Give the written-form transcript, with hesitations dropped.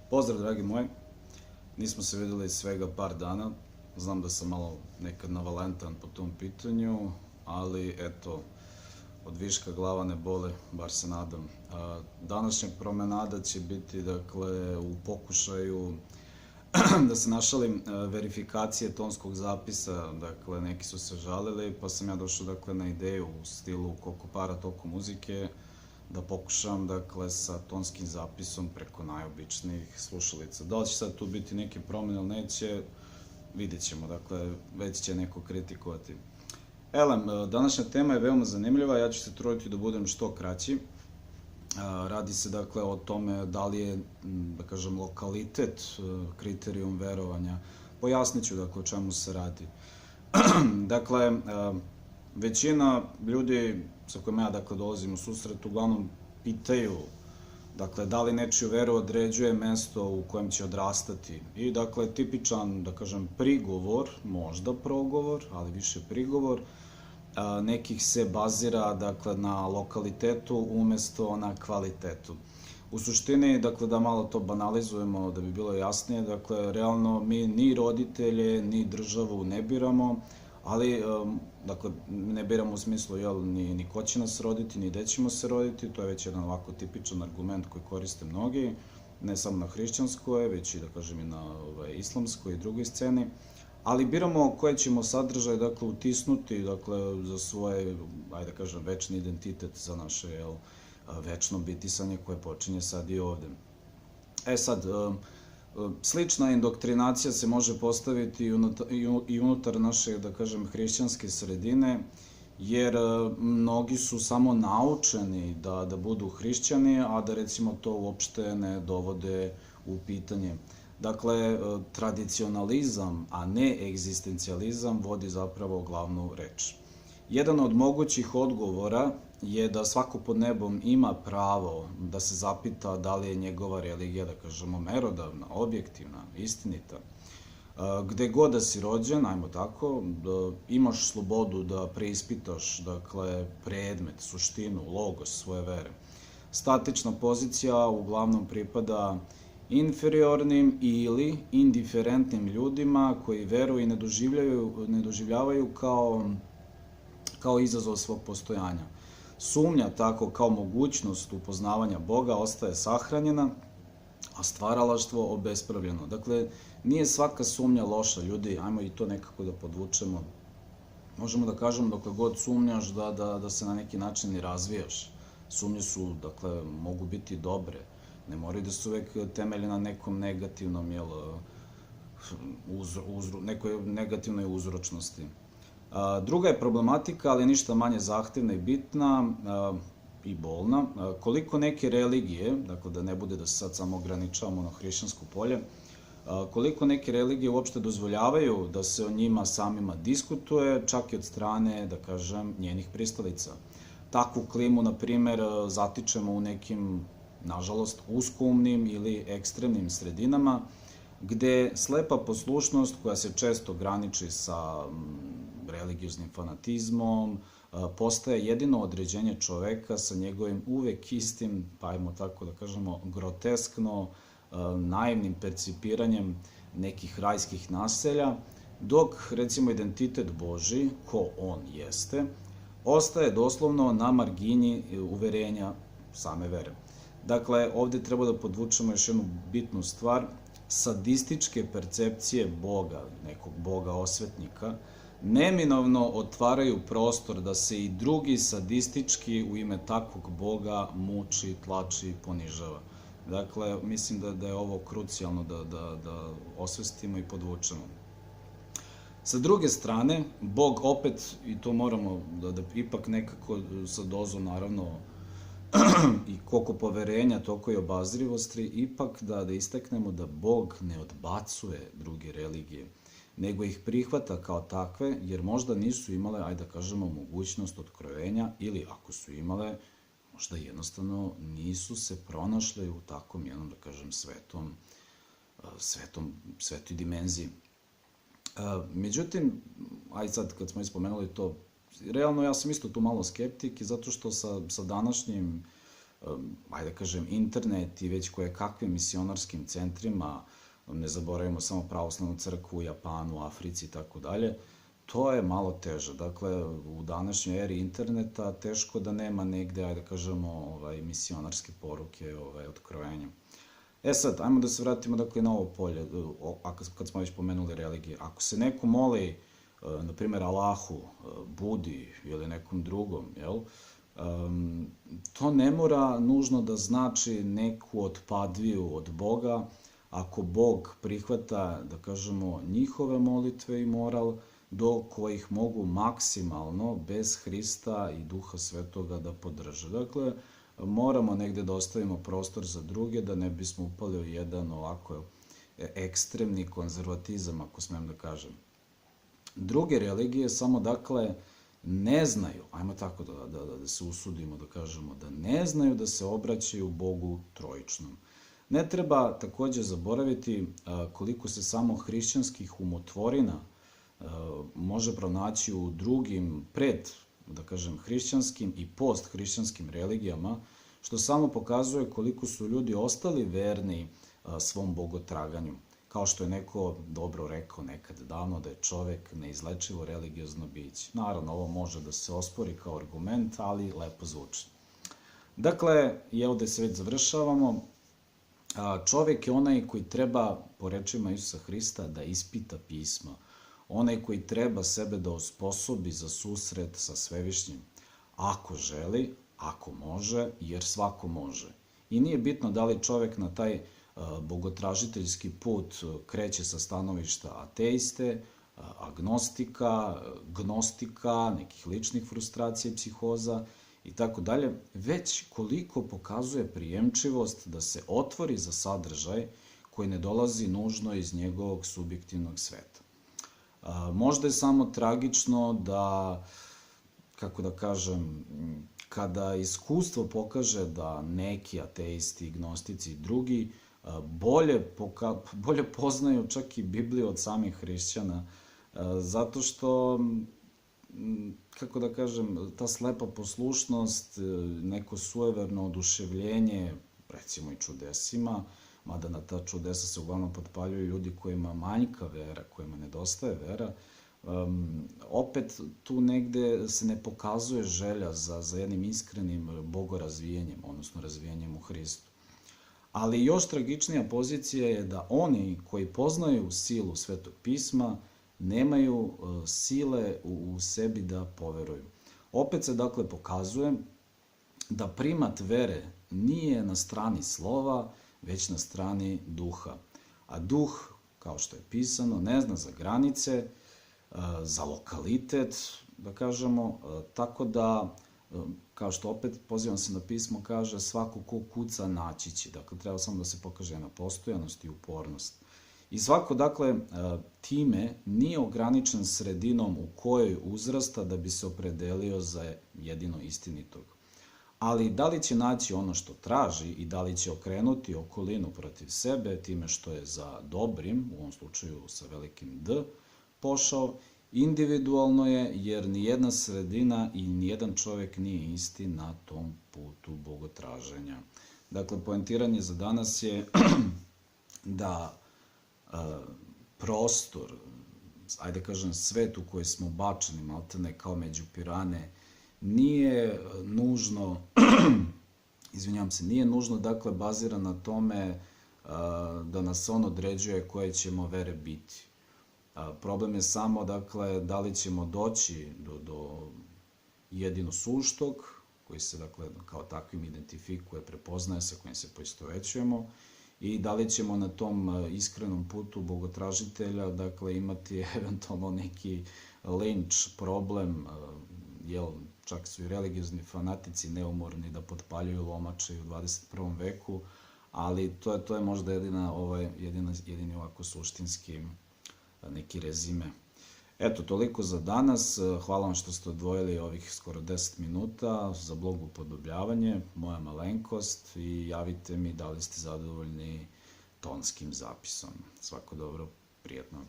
Pozdrav, dragi moji. Nismo se videli svega par dana. Znam da sam malo nekad navalentan po tom pitanju, ali eto, od viška glava ne boli, bar se nadam. Današnja promenada će biti, dakle, u pokušaju da se našalim verifikacije tonskog zapisa. Dakle, neki su se žalili, pa sam ja došao, dakle, na ideju u stilu koliko para, toliko muzike, da pokušam, dakle, sa tonskim zapisom preko najobičnijih slušalica. Da li će sad tu biti neke promene ili neće, vidjet ćemo, dakle, već će neko kritikovati. Elem, današnja tema je veoma zanimljiva, ja ću se truditi da budem što kraći. Radi se, dakle, o tome da li je, da kažem, lokalitet kriterijum verovanja. Pojasnit ću, dakle, o čemu se radi. Dakle, većina ljudi sa kojima ja, dakle, dolazim u susret, uglavnom pitaju, dakle, da li nečiju veru određuje mesto u kojem će odrastati. I, dakle, tipičan, da kažem, prigovor, možda progovor, ali više prigovor, nekih se bazira, dakle, na lokalitetu umesto na kvalitetu. U suštini, dakle, da malo to banalizujemo, da bi bilo jasnije, dakle, realno mi ni roditelje, ni državu ne biramo, ali, dakle, ne biramo u smislu, jel, ni ko će nas roditi, ni gde ćemo se roditi, to je već jedan ovako tipičan argument koji koriste mnogi, ne samo na hrišćanskoj, već i, da kažem, i na islamskoj i drugoj sceni, ali biramo koje ćemo sadržaje, dakle, utisnuti, dakle, za svoje, ajde da kažem, večni identitet, za naše, jel, večno bitisanje koje počinje sad i ovde. Sad, slična indoktrinacija se može postaviti i unutar naše, da kažem, hrišćanske sredine, jer mnogi su samo naučeni da budu hrišćani, a da, recimo, to uopšte ne dovode u pitanje. Dakle, tradicionalizam, a ne egzistencijalizam, vodi zapravo glavnu reč. Jedan od mogućih odgovora je da svako pod nebom ima pravo da se zapita da li je njegova religija, da kažemo, merodavna, objektivna, istinita. Gde god da si rođen, ajmo tako, imaš slobodu da preispitaš, dakle, predmet, suštinu, logos svoje vere. Statična pozicija uglavnom pripada inferiornim ili indiferentnim ljudima koji veru i ne doživljavaju kao izazov svog postojanja. Sumnja, tako kao mogućnost upoznavanja Boga, ostaje sahranjena, a stvaralaštvo obespravljeno. Dakle, nije svaka sumnja loša, ljudi, ajmo i to nekako da podvučemo. Možemo da kažemo, dokle god sumnjaš, da se na neki način i razvijaš. Sumnje su, dakle, mogu biti dobre, ne moraju da su uvek temelje na nekom negativnom, jel, nekoj negativnoj uzročnosti. Druga je problematika, ali ništa manje zahtevna i bitna i bolna. Koliko neke religije, dakle, da ne bude da se sad samo ograničavamo na hrišćansko polje, koliko neke religije uopšte dozvoljavaju da se o njima samima diskutuje, čak i od strane, da kažem, njenih pristalica. Takvu klimu, na primer, zatičemo u nekim, nažalost, uskoumnim ili ekstremnim sredinama, gde slepa poslušnost, koja se često graniči sa religioznim fanatizmom, postaje jedino određenje čoveka sa njegovim uvek istim, pa ajmo tako da kažemo, groteskno, naivnim percipiranjem nekih rajskih naselja, dok, recimo, identitet Božji, ko on jeste, ostaje doslovno na margini uverenja same vere. Dakle, ovde treba da podvučemo još jednu bitnu stvar. Sadističke percepcije Boga, nekog Boga osvetnika, neminovno otvaraju prostor da se i drugi sadistički u ime takvog Boga muči, tlači, ponižava. Dakle, mislim da je ovo krucijalno da osvestimo i podvučemo. Sa druge strane, Bog opet, i to moramo da ipak nekako sa dozom, naravno, i koliko poverenja, toliko i obazrivosti, ipak da istaknemo da Bog ne odbacuje druge religije, nego ih prihvata kao takve, jer možda nisu imale, ajde da kažemo, mogućnost otkrovenja, ili ako su imale, možda jednostavno nisu se pronašle u takvom jednom, da kažem, svetoj dimenziji. Međutim, ajde sad kad smo ispomenuli to, realno ja sam isto tu malo skeptik, zato što sa današnjim ajde kažem, internet i već koje kakvim misionarskim centrima, ne zaboravimo samo pravoslavnu crkvu u Japanu, Africi i tako dalje, to je malo teže. Dakle, u današnjoj eri interneta teško da nema negde, ajde kažemo, misionarske poruke, otkrovenja. Sad, ajmo da se vratimo dakle na ovo polje, kad smo već pomenuli religije. Ako se neko moli, na primjer, Allahu, Budi ili nekom drugom, jel? To ne mora nužno da znači neku otpadviju od Boga, ako Bog prihvata, da kažemo, njihove molitve i moral, do kojih mogu maksimalno, bez Hrista i Duha Svetoga, da podrže. Dakle, moramo negde da ostavimo prostor za druge, da ne bismo upali u jedan ovako ekstremni konzervatizam, ako smem da kažem. Druge religije samo, dakle, ne znaju, ajmo tako da se usudimo da kažemo, da ne znaju da se obraćaju Bogu trojičnom. Ne treba takođe zaboraviti koliko se samo hrišćanskih umotvorina može pronaći u drugim da kažem, hrišćanskim i post-hrišćanskim religijama, što samo pokazuje koliko su ljudi ostali verni svom bogotraganju. Kao što je neko dobro rekao nekad davno da je čovek neizlečivo religiozno biće. Naravno, ovo može da se ospori kao argument, ali lepo zvuči. Dakle, i ovde se već završavamo. Čovek je onaj koji treba, po rečima Isusa Hrista, da ispita pisma. Onaj koji treba sebe da osposobi za susret sa Svevišnjim. Ako želi, ako može, jer svako može. I nije bitno da li čovek na taj bogotražiteljski put kreće sa stanovišta ateiste, agnostika, gnostika, nekih ličnih frustracija i psihoza i tako dalje, već koliko pokazuje prijemčivost da se otvori za sadržaj koji ne dolazi nužno iz njegovog subjektivnog sveta. Možda je samo tragično da, kako da kažem, kada iskustvo pokaže da neki ateisti, gnostici i drugi bolje poznaju čak i Bibliju od samih hrišćana, zato što, kako da kažem, ta slepa poslušnost, neko sujeverno oduševljenje, recimo i čudesima, mada na ta čudesa se uglavnom potpaljuju ljudi kojima manjka vera, kojima nedostaje vera, opet tu negde se ne pokazuje želja za jednim iskrenim bogorazvijenjem, odnosno razvijenjem u Hristu. Ali još tragičnija pozicija je da oni koji poznaju silu Svetog pisma nemaju sile u sebi da poveruju. Opet se dakle pokazuje da primat vere nije na strani slova, već na strani duha. A duh, kao što je pisano, ne zna za granice, za lokalitet, da kažemo, tako da, kao što opet pozivam se na pismo, kaže svako ko kuca naći će. Dakle, treba samo da se pokaže jedna postojanost i upornost. I svako, dakle, time nije ograničen sredinom u kojoj uzrasta da bi se opredelio za jedino istinitog. Ali da li će naći ono što traži i da li će okrenuti okolinu protiv sebe time što je za dobrim, u ovom slučaju sa velikim D, pošao, individualno je, jer nijedna sredina i nijedan čovek nije isti na tom putu bogotraženja. Dakle, poentiranje za danas je da prostor, ajde kažem svet u koji smo bačeni, maltene kao među pirane, nije nužno, nije nužno, dakle, baziran na tome da nas on određuje koje ćemo vere biti. Problem je samo, dakle, da li ćemo doći do jedino suštog, koji se, dakle, kao takvim identifikuje, prepoznaje, sa kojim se poistovećujemo, i da li ćemo na tom iskrenom putu bogotražitelja, dakle, imati eventualno neki linč, problem, jel, čak su i religiozni fanatici neumorni da potpaljuju lomače u 21. veku, ali to je možda jedini ovako suštinski neki rezime. Eto, toliko za danas. Hvala vam što ste odvojili ovih skoro 10 minuta za blog Upodobljavanje, moja malenkost, i javite mi da li ste zadovoljni tonskim zapisom. Svako dobro, prijetno.